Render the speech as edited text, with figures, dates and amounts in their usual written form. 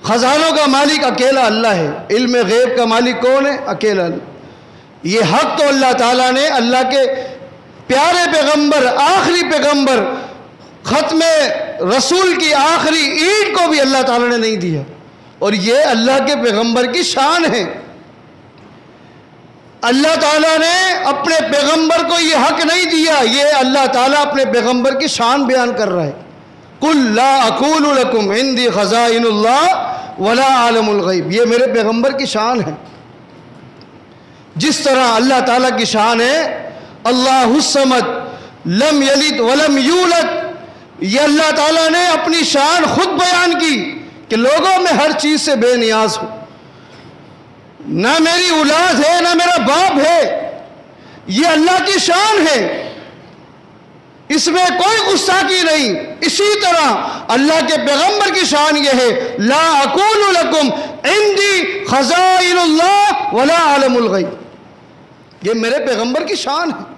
خزانوں کا مالک اکیلا اللہ ہے، علم غیب کا مالک کون ہے؟ اکیلا اللہ۔ یہ حق تو اللہ تعالیٰ نے اللہ کے پیارے پیغمبر، آخری پیغمبر، ختم رسول کی آخری اینٹ کو بھی اللہ تعالیٰ نے نہیں دیا، اور یہ اللہ کے پیغمبر کی شان ہے۔ اللہ تعالیٰ نے اپنے پیغمبر کو یہ حق نہیں دیا، یہ اللہ تعالیٰ اپنے پیغمبر کی شان بیان کر رہا ہے۔ قُلْ لَا أَقُولُ لَكُمْ عِنْدِي خَزَائِنُ اللَّهِ وَلَا عَالِمُ الْغَيْبِ، یہ میرے پیغمبر کی شان ہے۔ جس طرح اللہ تعالیٰ کی شان ہے اللہ الصمد لم یلد ولم یولد، یہ اللہ تعالیٰ نے اپنی شان خود بیان کی کہ لوگوں میں ہر چیز سے بے نیاز ہو، نہ میری اولاد ہے نہ میرا باپ ہے، یہ اللہ کی شان ہے، اس میں کوئی گستاخی نہیں۔ اسی طرح اللہ کے پیغمبر کی شان یہ ہے لا اقول لکم عندی خزائن اللہ ولا اعلم الغیب، یہ میرے پیغمبر کی شان ہے۔